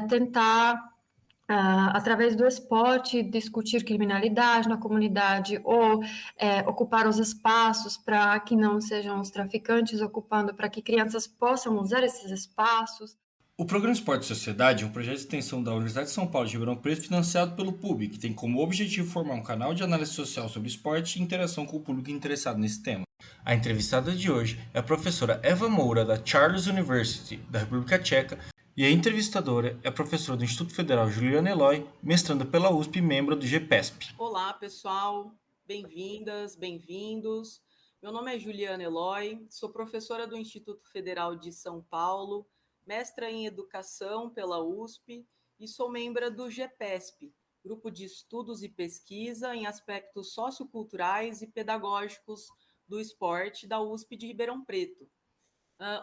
tentar, através do esporte, discutir criminalidade na comunidade ou ocupar os espaços para que não sejam os traficantes ocupando, para que crianças possam usar esses espaços. O Programa Esporte e Sociedade é um projeto de extensão da Universidade de São Paulo de Ribeirão Preto financiado pelo PUB, que tem como objetivo formar um canal de análise social sobre esporte e interação com o público interessado nesse tema. A entrevistada de hoje é a professora Eva Moura, da Charles University, da República Tcheca, e a entrevistadora é a professora do Instituto Federal Juliana Eloy, mestranda pela USP e membro do GPESP. Olá, pessoal. Bem-vindas, bem-vindos. Meu nome é Juliana Eloy, sou professora do Instituto Federal de São Paulo, mestra em Educação pela USP e sou membro do GPESP, Grupo de Estudos e Pesquisa em Aspectos Socioculturais e Pedagógicos do Esporte da USP de Ribeirão Preto.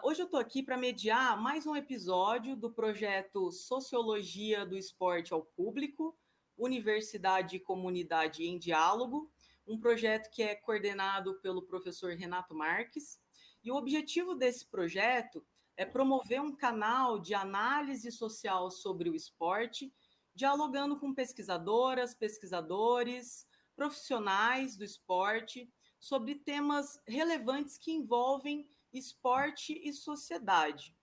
Hoje eu estou aqui para mediar mais um episódio do projeto Sociologia do Esporte ao Público, Universidade e Comunidade em Diálogo, um projeto que é coordenado pelo professor Renato Marques. E o objetivo desse projeto é promover um canal de análise social sobre o esporte, dialogando com pesquisadoras, pesquisadores, profissionais do esporte, sobre temas relevantes que envolvem esporte e sociedade.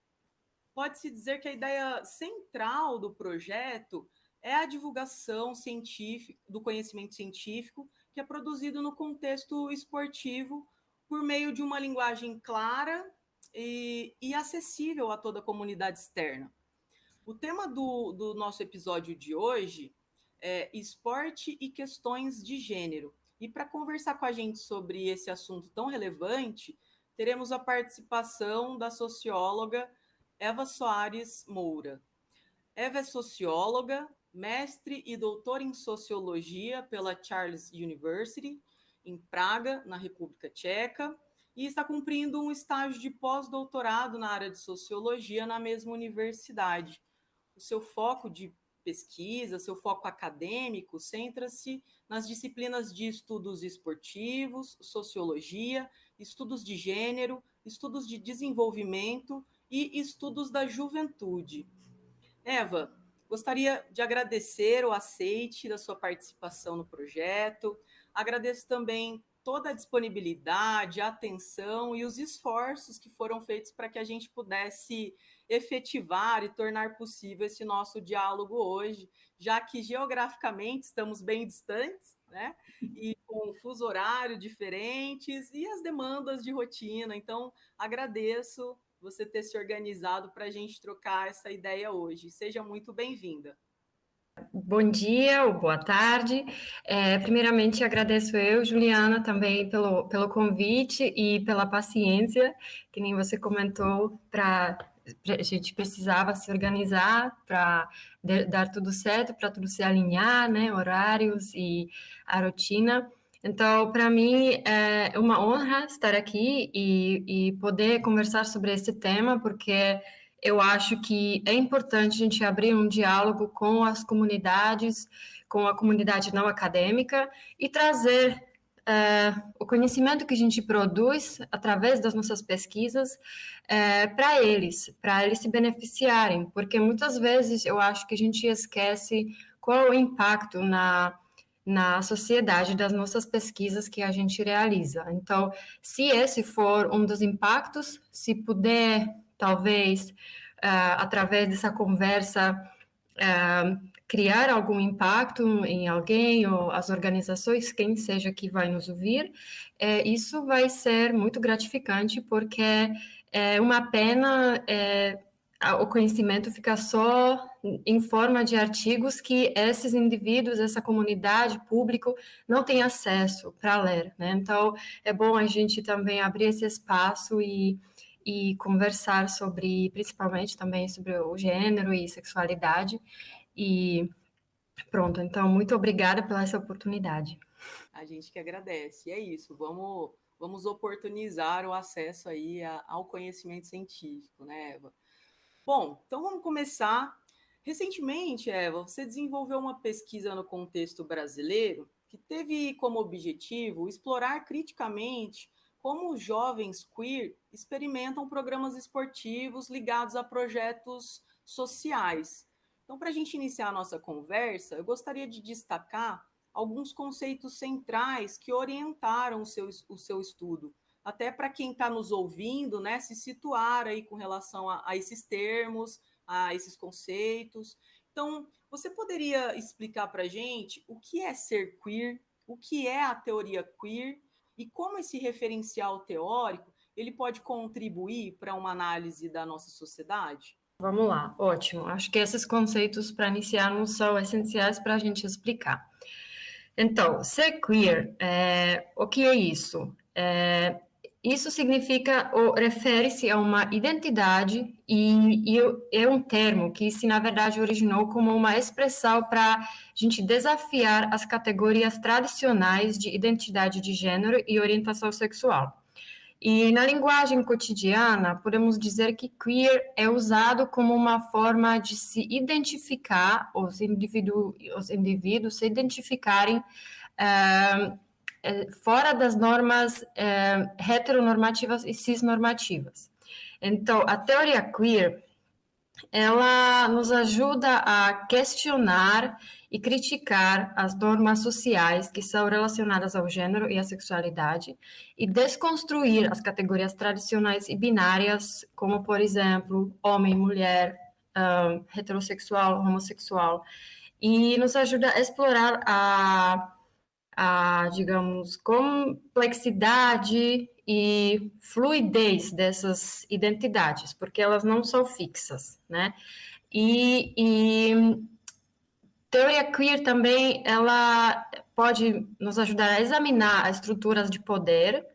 Pode-se dizer que a ideia central do projeto é a divulgação científica, do conhecimento científico que é produzido no contexto esportivo por meio de uma linguagem clara e acessível a toda a comunidade externa. O tema do nosso episódio de hoje é esporte e questões de gênero. E para conversar com a gente sobre esse assunto tão relevante, teremos a participação da socióloga Eva Soares Moura. Eva é socióloga, mestre e doutora em sociologia pela Charles University, em Praga, na República Tcheca, e está cumprindo um estágio de pós-doutorado na área de sociologia na mesma universidade. O seu foco de pesquisa, seu foco acadêmico, centra-se nas disciplinas de estudos esportivos, sociologia, estudos de gênero, estudos de desenvolvimento e estudos da juventude. Eva, gostaria de agradecer o aceite da sua participação no projeto. Agradeço também toda a disponibilidade, a atenção e os esforços que foram feitos para que a gente pudesse efetivar e tornar possível esse nosso diálogo hoje, já que geograficamente estamos bem distantes, né? E com fuso horário diferentes e as demandas de rotina. Então, agradeço você ter se organizado para a gente trocar essa ideia hoje. Seja muito bem-vinda. Bom dia ou boa tarde. Primeiramente, agradeço eu, Juliana, também pelo convite e pela paciência, que nem você comentou, a gente precisava se organizar para dar tudo certo, para tudo se alinhar, né, horários e a rotina. Então, para mim, é uma honra estar aqui e poder conversar sobre esse tema, porque eu acho que é importante a gente abrir um diálogo com as comunidades, com a comunidade não acadêmica e trazer o conhecimento que a gente produz através das nossas pesquisas para eles se beneficiarem, porque muitas vezes eu acho que a gente esquece qual é o impacto na sociedade das nossas pesquisas que a gente realiza. Então, se esse for um dos impactos, se puder, talvez, através dessa conversa, criar algum impacto em alguém ou as organizações, quem seja que vai nos ouvir, isso vai ser muito gratificante, porque é uma pena o conhecimento ficar só em forma de artigos que esses indivíduos, essa comunidade, público, não tem acesso para ler, né? Então, é bom a gente também abrir esse espaço e conversar sobre, principalmente também sobre o gênero e sexualidade. E pronto, então, muito obrigada pela essa oportunidade. A gente que agradece. E é isso, vamos oportunizar o acesso aí ao conhecimento científico, né, Eva? Bom, então vamos começar. Recentemente, Eva, você desenvolveu uma pesquisa no contexto brasileiro que teve como objetivo explorar criticamente como os jovens queer experimentam programas esportivos ligados a projetos sociais. Então, para a gente iniciar a nossa conversa, eu gostaria de destacar alguns conceitos centrais que orientaram o seu estudo, até para quem está nos ouvindo, né, se situar aí com relação a esses termos, a esses conceitos. Então, você poderia explicar para a gente o que é ser queer, o que é a teoria queer e como esse referencial teórico ele pode contribuir para uma análise da nossa sociedade? Vamos lá, ótimo. Acho que esses conceitos, para iniciarmos, são essenciais para a gente explicar. Então, ser queer, o que é isso? Isso significa, ou refere-se a uma identidade e é um termo que se, na verdade, originou como uma expressão para a gente desafiar as categorias tradicionais de identidade de gênero e orientação sexual. E na linguagem cotidiana, podemos dizer que queer é usado como uma forma de se identificar, os indivíduos se identificarem fora das normas heteronormativas e cisnormativas. Então, a teoria queer, ela nos ajuda a questionar e criticar as normas sociais que são relacionadas ao gênero e à sexualidade e desconstruir as categorias tradicionais e binárias, como, por exemplo, homem, mulher, heterossexual, homossexual, e nos ajuda a explorar digamos, complexidade e fluidez dessas identidades, porque elas não são fixas, né? E teoria queer também, ela pode nos ajudar a examinar as estruturas de poder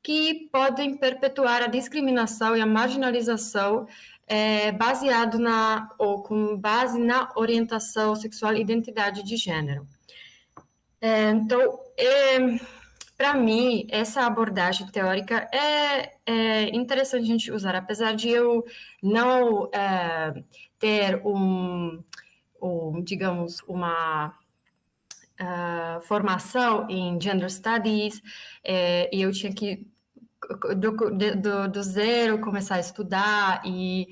que podem perpetuar a discriminação e a marginalização baseado ou com base na orientação sexual e identidade de gênero. Então, para mim, essa abordagem teórica é interessante a gente usar, apesar de eu não ter digamos, uma formação em Gender Studies, e eu tinha que, do zero, começar a estudar e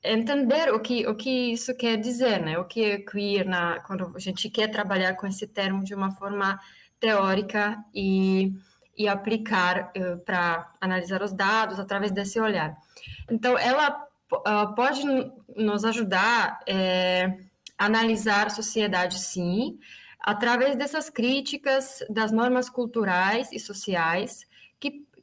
entender o que isso quer dizer, né? O que é queer, quando a gente quer trabalhar com esse termo de uma forma teórica e aplicar para analisar os dados através desse olhar. Então, ela pode nos ajudar a analisar a sociedade, sim, através dessas críticas das normas culturais e sociais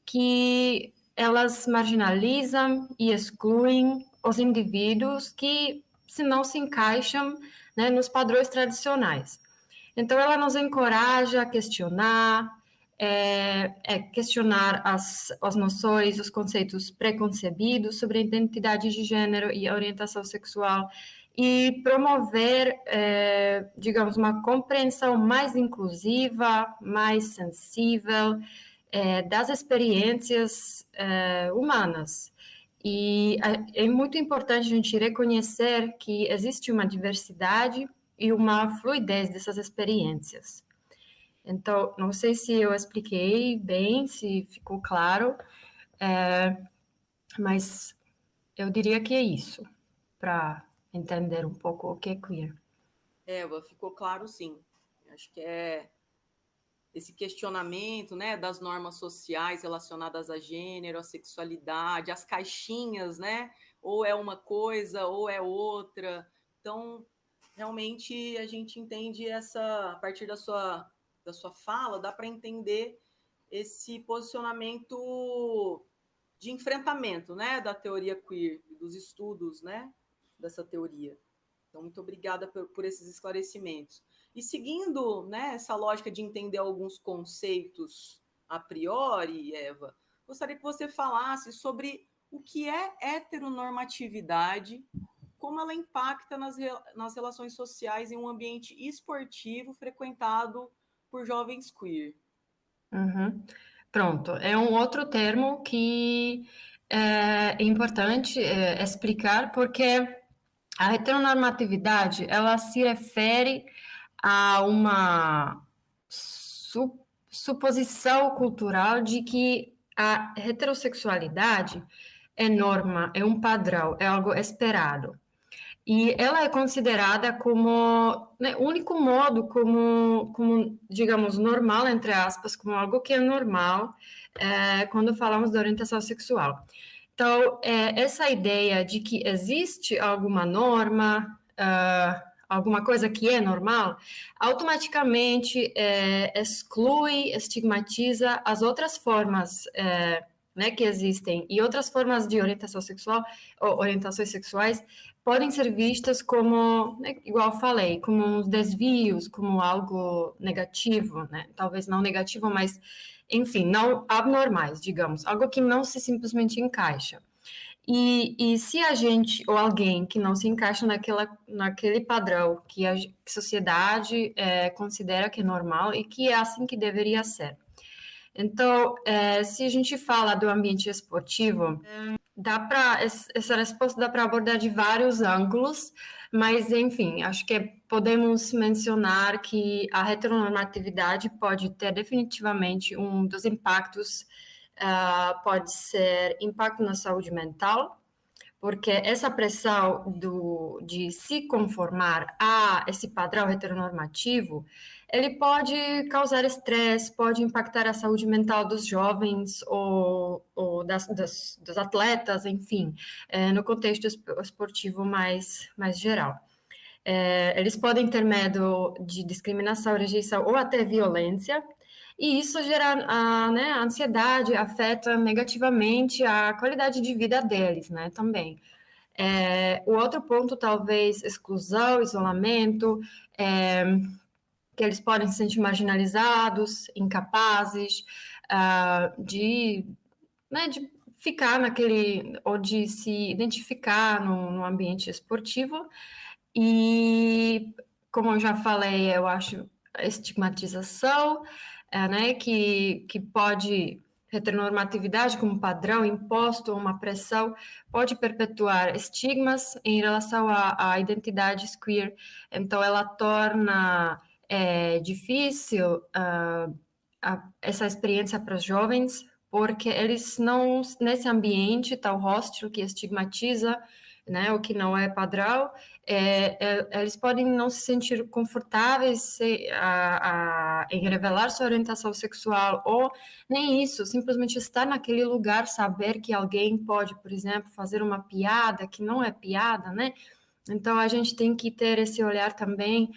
que elas marginalizam e excluem os indivíduos que se não se encaixam, né, nos padrões tradicionais. Então, ela nos encoraja a questionar, questionar as noções, os conceitos preconcebidos sobre a identidade de gênero e a orientação sexual e promover, digamos, uma compreensão mais inclusiva, mais sensível das experiências humanas. E é muito importante a gente reconhecer que existe uma diversidade e uma fluidez dessas experiências. Então, não sei se eu expliquei bem, se ficou claro, mas eu diria que é isso, para entender um pouco o que é queer. Eva, ficou claro sim. Acho que esse questionamento, né, das normas sociais relacionadas a gênero, a sexualidade, as caixinhas, né, ou é uma coisa ou é outra. Então, realmente a gente entende a partir da sua fala, dá para entender esse posicionamento de enfrentamento, né, da teoria queer, dos estudos, né, dessa teoria. Então, muito obrigada por esses esclarecimentos. E seguindo, né, essa lógica de entender alguns conceitos a priori, Eva, gostaria que você falasse sobre o que é heteronormatividade, como ela impacta nas relações sociais em um ambiente esportivo frequentado por jovens queer. Uhum. Pronto, é um outro termo que é importante explicar, porque a heteronormatividade, ela se refere a uma suposição cultural de que a heterossexualidade é norma, é um padrão, é algo esperado. E ela é considerada como, né, o único modo como, digamos, normal, entre aspas, como algo que é normal quando falamos de orientação sexual. Então, essa ideia de que existe alguma norma, alguma coisa que é normal, automaticamente exclui, estigmatiza as outras formas né, que existem e outras formas de orientação sexual ou orientações sexuais podem ser vistas como, né, igual eu falei, como uns desvios, como algo negativo, né? Talvez não negativo, mas, enfim, não abnormais, digamos, algo que não se simplesmente encaixa. E se a gente, ou alguém que não se encaixa naquele padrão que a sociedade considera que é normal e que é assim que deveria ser. Então, se a gente fala do ambiente esportivo, essa resposta dá para abordar de vários ângulos, mas, enfim, acho que podemos mencionar que a heteronormatividade pode ter definitivamente um dos impactos, pode ser impacto na saúde mental, porque essa pressão de se conformar a esse padrão heteronormativo, ele pode causar estresse, pode impactar a saúde mental dos jovens ou dos atletas, enfim, no contexto esportivo mais geral. Eles podem ter medo de discriminação, rejeição ou até violência, e isso gera né, a ansiedade, afeta negativamente a qualidade de vida deles, né, também. O outro ponto, talvez, exclusão, isolamento, que eles podem se sentir marginalizados, incapazes né, de ficar ou de se identificar no ambiente esportivo. E, como eu já falei, eu acho a estigmatização, né, que pode, heteronormatividade como padrão imposto ou uma pressão, pode perpetuar estigmas em relação a identidades queer. Então, ela torna difícil essa experiência para os jovens, porque eles não, nesse ambiente tão hostil que estigmatiza, né, o que não é padrão, eles podem não se sentir confortáveis em revelar sua orientação sexual, ou nem isso, simplesmente estar naquele lugar, saber que alguém pode, por exemplo, fazer uma piada que não é piada, né? Então, a gente tem que ter esse olhar também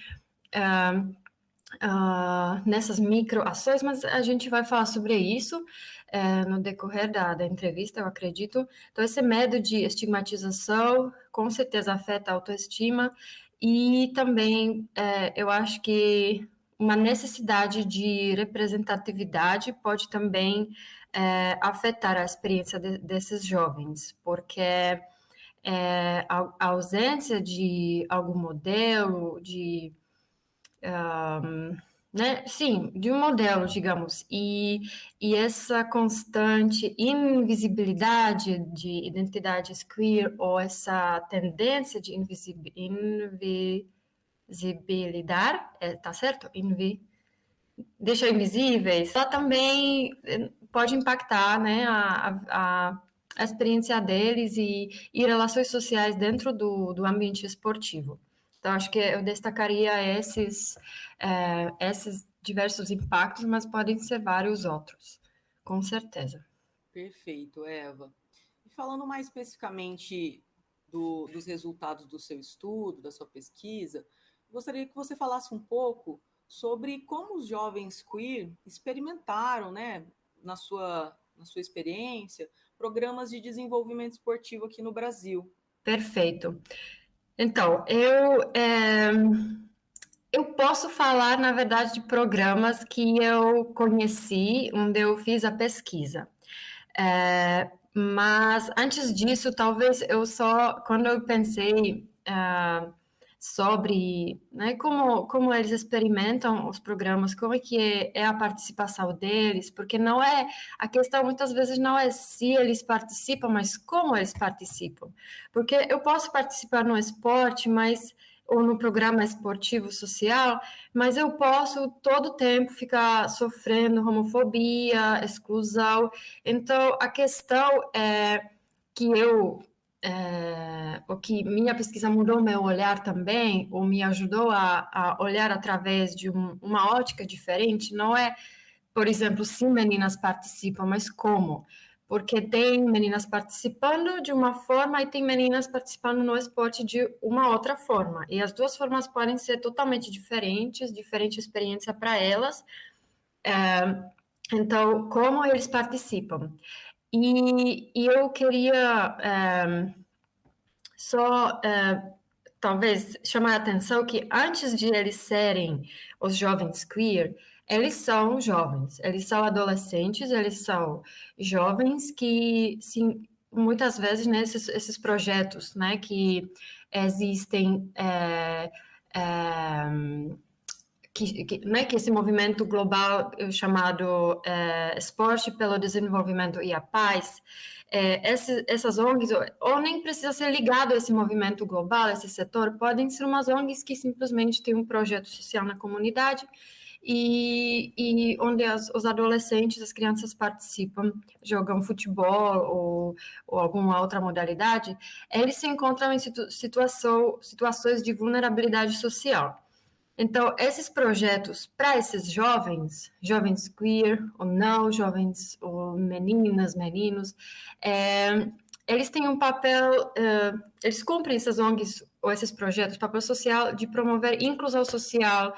nessas microações, mas a gente vai falar sobre isso no decorrer da entrevista, eu acredito. Então, esse medo de estigmatização com certeza afeta a autoestima e também eu acho que uma necessidade de representatividade pode também afetar a experiência desses jovens, porque a ausência de algum modelo, né? Sim, de um modelo, digamos, e essa constante invisibilidade de identidades queer ou essa tendência de invisibilidade, tá certo? Deixar invisíveis, ela também pode impactar, né, a experiência deles e relações sociais dentro do ambiente esportivo. Então, acho que eu destacaria esses diversos impactos, mas podem ser vários outros, com certeza. Perfeito, Eva. E falando mais especificamente dos resultados do seu estudo, da sua pesquisa, gostaria que você falasse um pouco sobre como os jovens queer experimentaram, né, na sua experiência, programas de desenvolvimento esportivo aqui no Brasil. Perfeito. Então, eu posso falar, na verdade, de programas que eu conheci, onde eu fiz a pesquisa. Mas antes disso, talvez quando eu pensei sobre, né, como eles experimentam os programas, como é que é a participação deles, porque não é, a questão muitas vezes não é se eles participam, mas como eles participam. Porque eu posso participar no esporte, ou no programa esportivo social, mas eu posso todo tempo ficar sofrendo homofobia, exclusão. Então, a questão é que eu o que minha pesquisa mudou meu olhar também, ou me ajudou a olhar através de uma ótica diferente, não é, por exemplo, se meninas participam, mas como? Porque tem meninas participando de uma forma e tem meninas participando no esporte de uma outra forma. E as duas formas podem ser totalmente diferentes, diferente experiência para elas. Então, como eles participam? E eu queria só talvez chamar a atenção que antes de eles serem os jovens queer, eles são jovens, eles são adolescentes, eles são jovens que, sim, muitas vezes, né, esses projetos, né, que existem, né, que esse movimento global chamado Esporte pelo Desenvolvimento e a Paz, essas ONGs, ou nem precisa ser ligado a esse movimento global, a esse setor, podem ser umas ONGs que simplesmente têm um projeto social na comunidade e onde os adolescentes, as crianças participam, jogam futebol ou alguma outra modalidade, eles se encontram em situações de vulnerabilidade social. Então, esses projetos para esses jovens queer ou não, jovens ou meninas, meninos, eles têm um papel, eles cumprem essas ONGs ou esses projetos, papel social de promover inclusão social,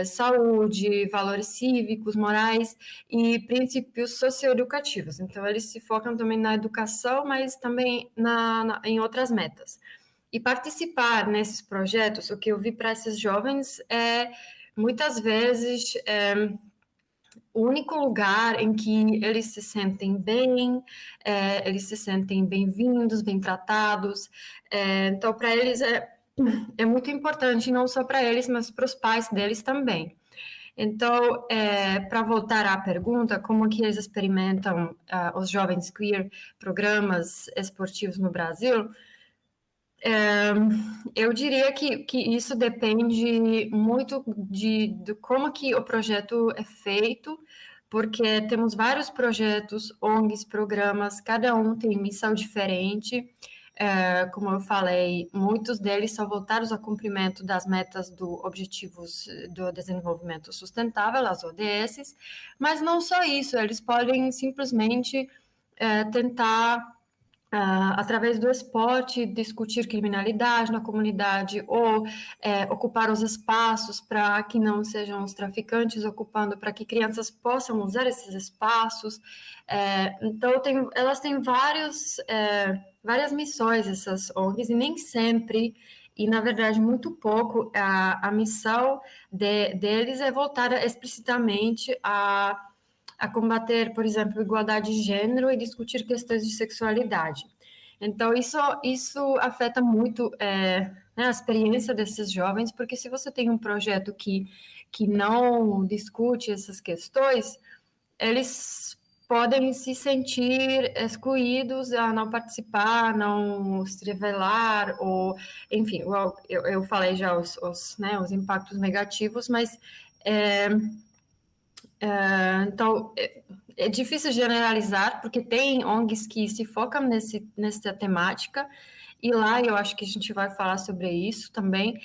saúde, valores cívicos, morais e princípios socioeducativos. Então, eles se focam também na educação, mas também em outras metas. E participar nesses projetos, o que eu vi para esses jovens é, muitas vezes, o único lugar em que eles se sentem bem, eles se sentem bem-vindos, bem tratados. Então, para eles é muito importante, não só para eles, mas para os pais deles também. Então, para voltar à pergunta, como que eles experimentam os jovens queer, programas esportivos no Brasil? Eu diria que isso depende muito de como que o projeto é feito, porque temos vários projetos, ONGs, programas, cada um tem missão diferente. Como eu falei, muitos deles são voltados ao cumprimento das metas do Objetivos do Desenvolvimento Sustentável, as ODS, mas não só isso, eles podem simplesmente tentar através do esporte, discutir criminalidade na comunidade ou ocupar os espaços para que não sejam os traficantes ocupando, para que crianças possam usar esses espaços. Então, elas têm várias missões, essas ONGs, e nem sempre, e na verdade muito pouco, a missão deles é voltada explicitamente a combater, por exemplo, igualdade de gênero e discutir questões de sexualidade. Então, isso afeta muito né, a experiência desses jovens, porque se você tem um projeto que não discute essas questões, eles podem se sentir excluídos a não participar, não se revelar, ou, enfim, eu falei já né, os impactos negativos, mas então, é difícil generalizar, porque tem ONGs que se focam nessa temática, e lá eu acho que a gente vai falar sobre isso também,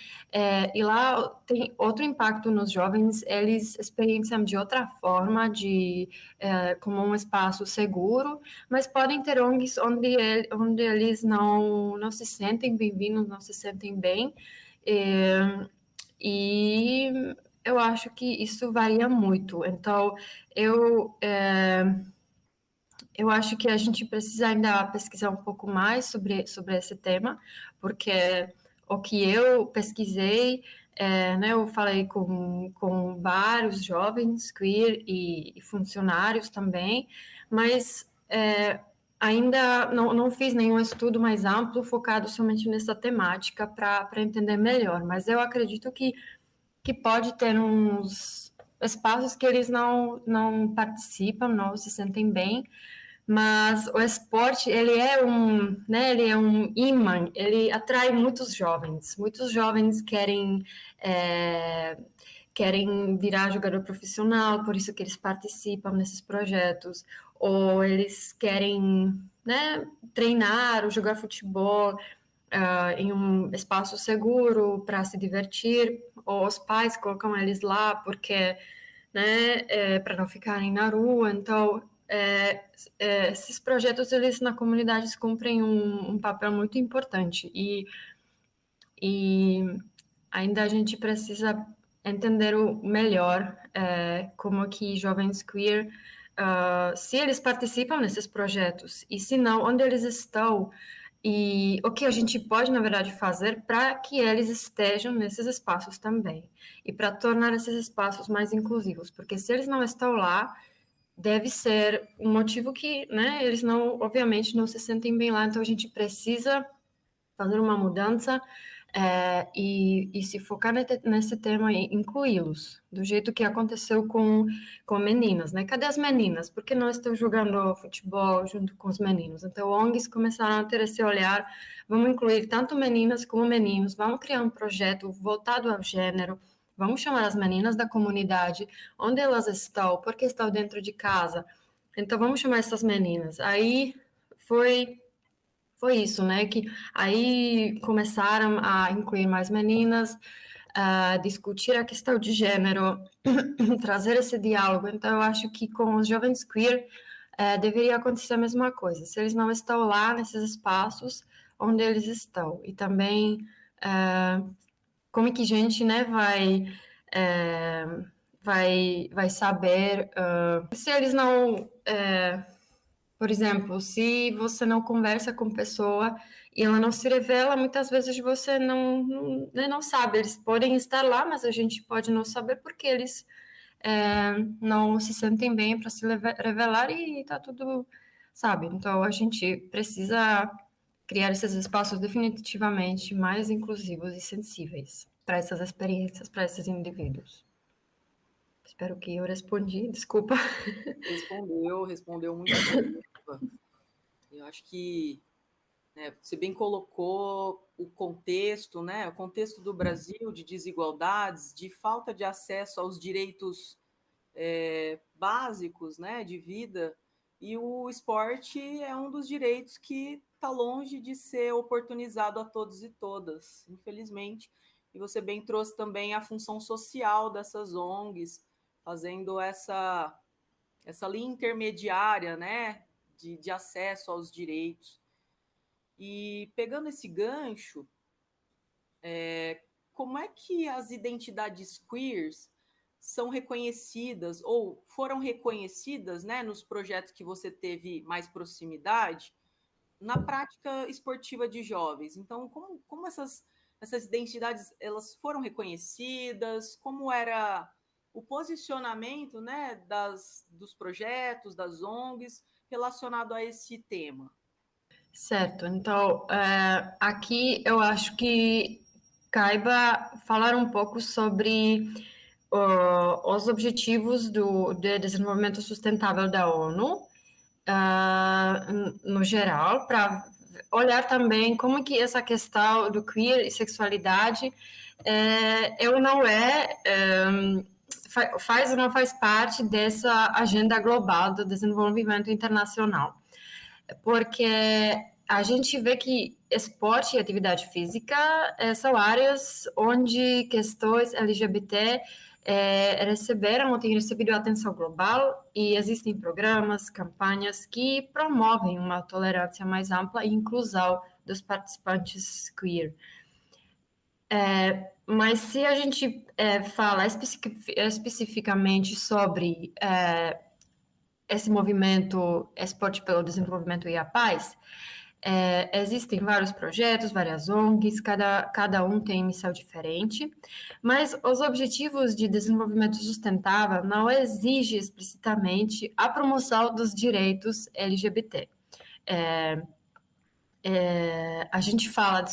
e lá tem outro impacto nos jovens, eles experienciam de outra forma, como um espaço seguro, mas podem ter ONGs onde eles não se sentem bem-vindos, não se sentem bem, e eu acho que isso varia muito. Então, eu, é, eu acho que a gente precisa ainda pesquisar um pouco mais sobre esse tema, porque o que eu pesquisei, né, eu falei com vários jovens queer e funcionários também, mas ainda não fiz nenhum estudo mais amplo focado somente nessa temática para entender melhor, mas eu acredito que pode ter uns espaços que eles não participam, não se sentem bem, mas o esporte, né, ele é um imã, ele atrai muitos jovens querem virar jogador profissional, por isso que eles participam nesses projetos, ou eles querem, né, treinar ou jogar futebol em um espaço seguro para se divertir, ou os pais colocam eles lá porque, né, para não ficarem na rua. Então, esses projetos, eles na comunidade cumprem um papel muito importante e ainda a gente precisa entender o melhor como que jovens queer, se eles participam nesses projetos e se não, onde eles estão e o que a gente pode, na verdade, fazer para que eles estejam nesses espaços também e para tornar esses espaços mais inclusivos, porque se eles não estão lá, deve ser um motivo que, né, eles não, obviamente, não se sentem bem lá, então a gente precisa fazer uma mudança e se focar nesse tema e incluí-los, do jeito que aconteceu com meninas, né? Cadê as meninas? Por que não estão jogando futebol junto com os meninos? Então, ONGs começaram a ter esse olhar, vamos incluir tanto meninas como meninos, vamos criar um projeto voltado ao gênero, vamos chamar as meninas da comunidade, onde elas estão, porque estão dentro de casa, então vamos chamar essas meninas. Aí foi isso, né? Que aí começaram a incluir mais meninas, a discutir a questão de gênero, trazer esse diálogo. Então, eu acho que com os jovens queer deveria acontecer a mesma coisa. Se eles não estão lá nesses espaços, onde eles estão? E também como é que a gente, né, vai saber se eles não por exemplo, se você não conversa com a pessoa e ela não se revela, muitas vezes você não sabe. Eles podem estar lá, mas a gente pode não saber porque eles não se sentem bem para se revelar e tá tudo, sabe? Então, a gente precisa criar esses espaços definitivamente mais inclusivos e sensíveis para essas experiências, para esses indivíduos. Espero que eu respondi, desculpa. Respondeu muito bem. Eu acho que você bem colocou o contexto, né? O contexto do Brasil de desigualdades, de falta de acesso aos direitos básicos, né, de vida. E o esporte é um dos direitos que está longe de ser oportunizado a todos e todas, infelizmente. E você bem trouxe também a função social dessas ONGs, fazendo essa linha intermediária, né, de acesso aos direitos. E pegando esse gancho, como é que as identidades queers são reconhecidas ou foram reconhecidas, né, nos projetos que você teve mais proximidade, na prática esportiva de jovens? Então, como essas identidades elas foram reconhecidas? Como era o posicionamento, né, dos projetos, das ONGs, relacionado a esse tema? Certo, então aqui eu acho que caiba falar um pouco sobre os objetivos de desenvolvimento sustentável da ONU, no geral, para olhar também como que essa questão do queer e sexualidade faz ou não faz parte dessa agenda global do desenvolvimento internacional. Porque a gente vê que esporte e atividade física são áreas onde questões LGBT receberam ou têm recebido atenção global e existem programas, campanhas que promovem uma tolerância mais ampla e inclusão dos participantes queer. Mas se a gente fala especificamente sobre esse movimento Esporte pelo Desenvolvimento e a Paz, existem vários projetos, várias ONGs, cada um tem missão diferente, mas os Objetivos de Desenvolvimento Sustentável não exigem explicitamente a promoção dos direitos LGBT. A gente fala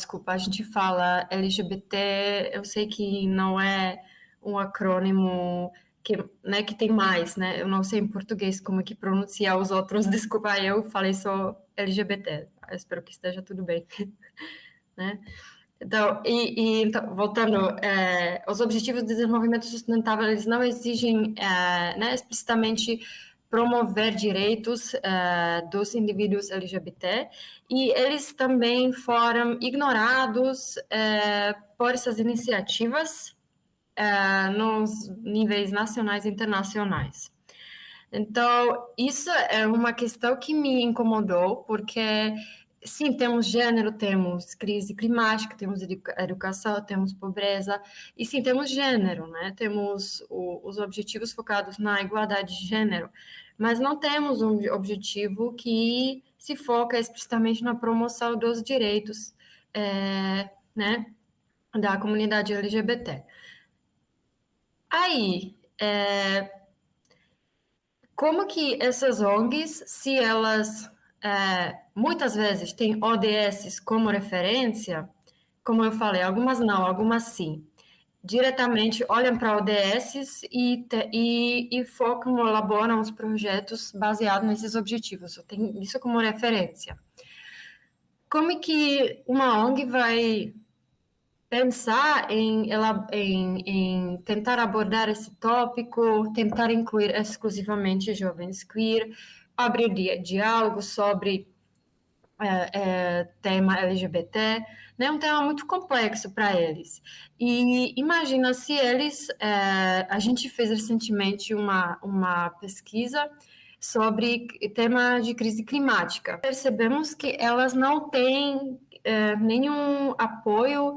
LGBT, eu sei que não é um acrônimo que tem mais, né? Eu não sei em português como que pronunciar os outros, desculpa, eu falei só LGBT, eu espero que esteja tudo bem, né? Então, então voltando, os Objetivos de Desenvolvimento Sustentável, eles não exigem, né, explicitamente promover direitos dos indivíduos LGBT, e eles também foram ignorados por essas iniciativas nos níveis nacionais e internacionais. Então, isso é uma questão que me incomodou, porque, sim, temos gênero, temos crise climática, temos educação, temos pobreza, e sim, temos gênero, né? Temos os objetivos focados na igualdade de gênero, mas não temos um objetivo que se foca explicitamente na promoção dos direitos, né, da comunidade LGBT. Aí, como que essas ONGs, se elas muitas vezes têm ODS como referência, como eu falei, algumas não, algumas sim, diretamente olham para ODS e focam, elaboram os projetos baseados nesses objetivos, tem isso como referência. Como que uma ONG vai pensar em tentar abordar esse tópico, tentar incluir exclusivamente jovens queer, abrir diálogo sobre tema LGBT, né? É um tema muito complexo para eles. E imagina se eles... a gente fez recentemente uma pesquisa sobre tema de crise climática. Percebemos que elas não têm nenhum apoio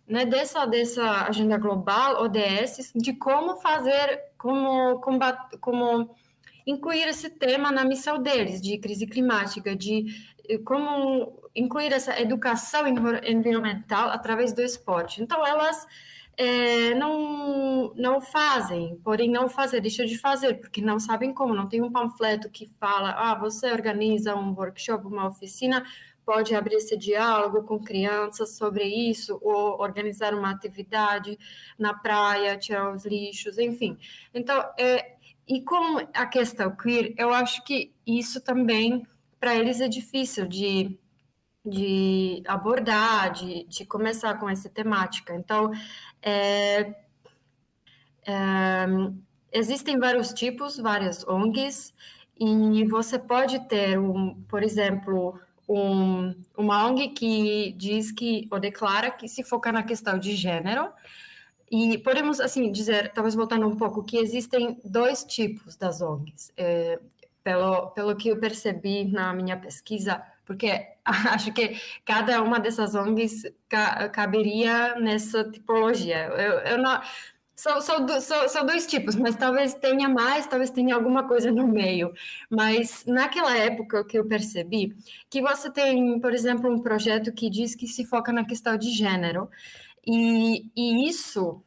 né, dessa agenda global, ODS, de como fazer, como incluir esse tema na missão deles, de crise climática, de como incluir essa educação environmental através do esporte. Então, elas não fazem, porém não fazer, deixam de fazer, porque não sabem como, não tem um panfleto que fala, você organiza um workshop, uma oficina, pode abrir esse diálogo com crianças sobre isso, ou organizar uma atividade na praia, tirar os lixos, enfim. Então, e com a questão queer, eu acho que isso também, para eles, é difícil de abordar, de começar com essa temática. Então, existem vários tipos, várias ONGs, e você pode ter, por exemplo, uma ONG que diz que, ou declara que se foca na questão de gênero, e podemos, assim, dizer, talvez voltando um pouco, que existem dois tipos das ONGs, pelo que eu percebi na minha pesquisa, porque acho que cada uma dessas ONGs caberia nessa tipologia. Eu não... São dois tipos, mas talvez tenha mais, talvez tenha alguma coisa no meio. Mas naquela época, o que eu percebi, que você tem, por exemplo, um projeto que diz que se foca na questão de gênero, e isso,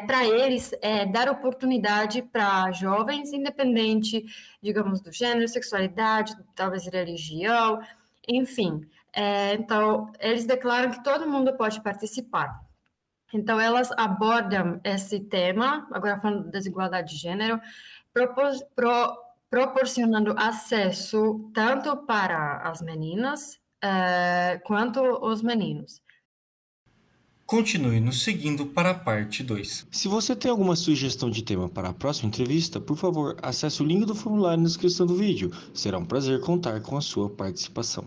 para eles, dar oportunidade para jovens, independente, digamos, do gênero, sexualidade, talvez religião, enfim. Então, eles declaram que todo mundo pode participar. Então, elas abordam esse tema, agora falando de desigualdade de gênero, proporcionando acesso tanto para as meninas quanto os meninos. Continue nos seguindo para a parte 2. Se você tem alguma sugestão de tema para a próxima entrevista, por favor, acesse o link do formulário na descrição do vídeo. Será um prazer contar com a sua participação.